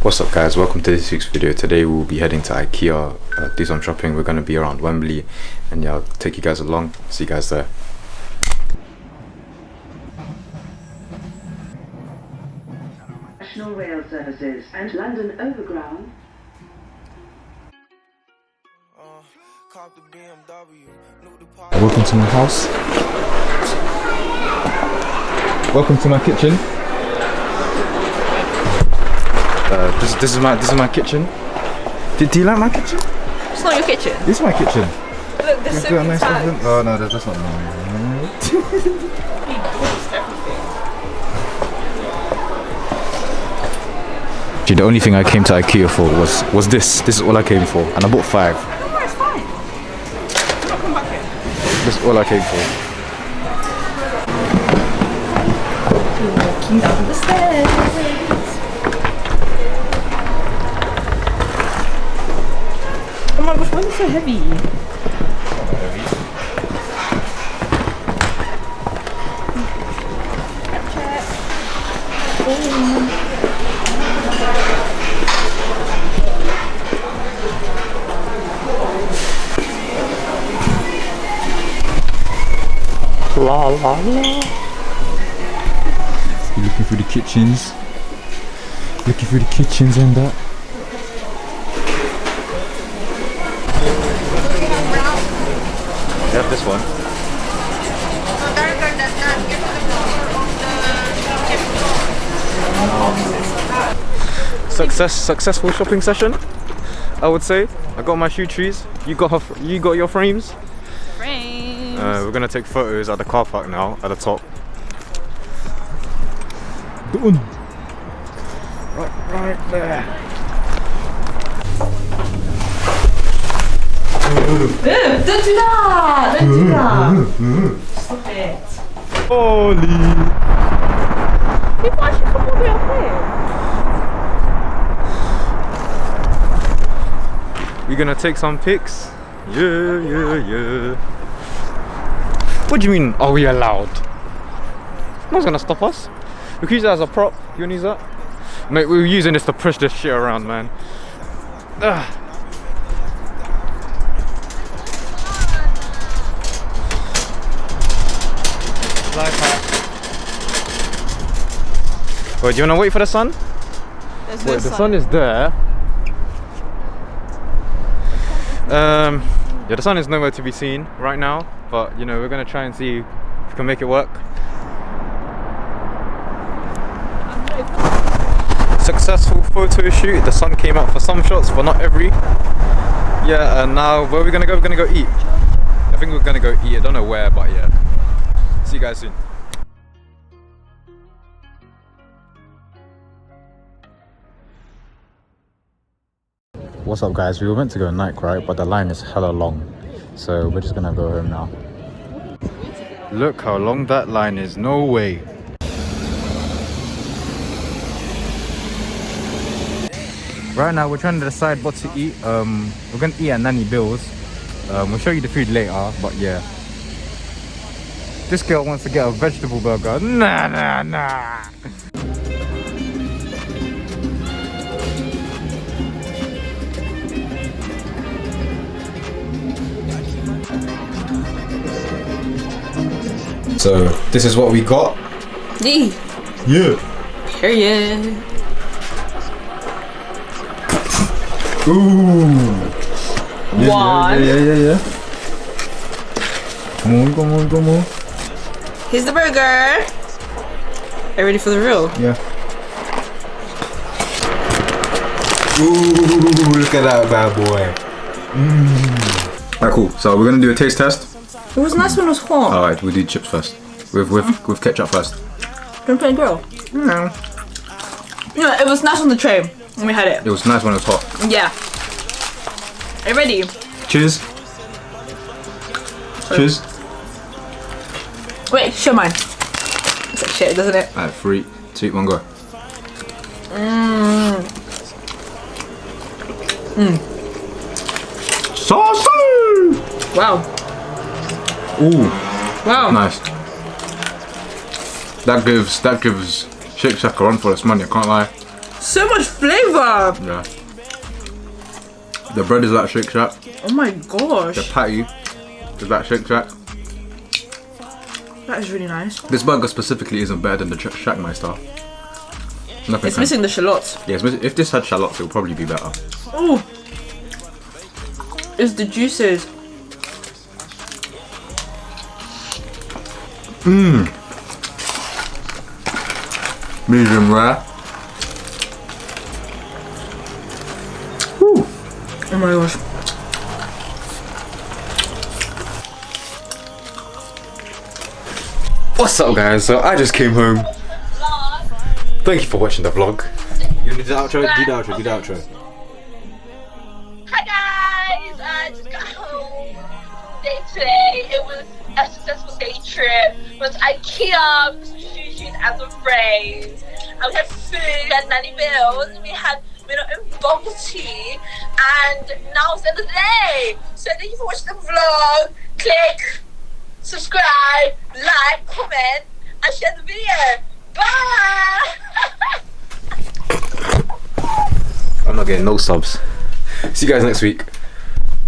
What's up guys, welcome to this week's video. Today we'll be heading to Ikea, do some shopping. We're going to be around Wembley and yeah, I'll take you guys along. See you guys there. National Rail Services and London Overground. Welcome to my house. Welcome to my kitchen. This is my kitchen. Do you like my kitchen? It's not your kitchen. This is my kitchen. Look, there's so many tags. Oh no, that's not mine. Actually, the only thing I came to Ikea for was this. This is all I came for, and I bought 5. No, it's fine. Do not come back here. This is all I came for. Walking down the stairs. Oh my gosh, why is it so heavy? La la la. You're looking through the kitchens. Looking through the kitchens and that. You have this one. Successful shopping session, I would say. I got my shoe trees. You got your frames. Frames. We're gonna take photos at the car park now, at the top. Done. Right there. Don't do that! Don't do that! Stop it. Holy! People actually come all the way up here. We're gonna take some pics. Yeah. What do you mean, are we allowed? No one's gonna stop us. We can use that as a prop. You wanna use that? Mate, we were using this to push this shit around, man. Ugh. Life hack. Wait, do you wanna wait for the sun? There's Wait, the sun is there. Yeah, the sun is nowhere to be seen right now, but you know, we're gonna try and see if we can make it work. Successful photo shoot. The sun came out for some shots, but not every. Yeah, and now where are we gonna go? We're gonna go eat. I think we're gonna go eat. I don't know where, but yeah. See you guys soon. What's up guys, we were meant to go Nike, right? But the line is hella long, so we're just gonna go home now. Look how long that line is, no way. Right now we're trying to decide what to eat. We're gonna eat at Nanny Bill's. We'll show you the food later, but yeah. This girl wants to get a vegetable burger. Nah. So this is what we got. Yeah. Period. Ooh. One. Yeah. Come on. Here's the burger. Are you ready for the real? Yeah. Ooh, look at that bad boy. Alright, cool. So we're gonna do a taste test. It was nice when it was hot. Alright, we'll do chips first. With ketchup first. Don't play grill. No, it was nice on the tray when we had it. It was nice when it was hot. Yeah. Are you ready? Cheers. Cheers. Wait, show mine. It's like shit, doesn't it? Alright, 3, 2, 1, go. Saucy! Wow. Ooh. Wow. Nice. That gives Shake Shack a run for its money, I can't lie. So much flavour. Yeah. The bread is like Shake Shack. Oh my gosh. The patty is like Shake Shack. That is really nice. This burger specifically isn't better than the Shackmeister. Nothing. It's missing the shallots. Yeah, if this had shallots, it would probably be better. Oh. It's the juices. Medium rare. Woo. Oh my gosh. What's up, guys? So I just came home. Thank you for watching the vlog. You need the outro? Do the outro, do the outro. Hi guys! I just got home. Day today. It was a successful day trip. It was Ikea, sushi and some friends. And we had food, we had nanny meals, we had own bubble tea, and now it's the end of the day. So thank you for watching the vlog. Click, subscribe, like, comment, and share the video. Bye! I'm not getting no subs. See you guys next week.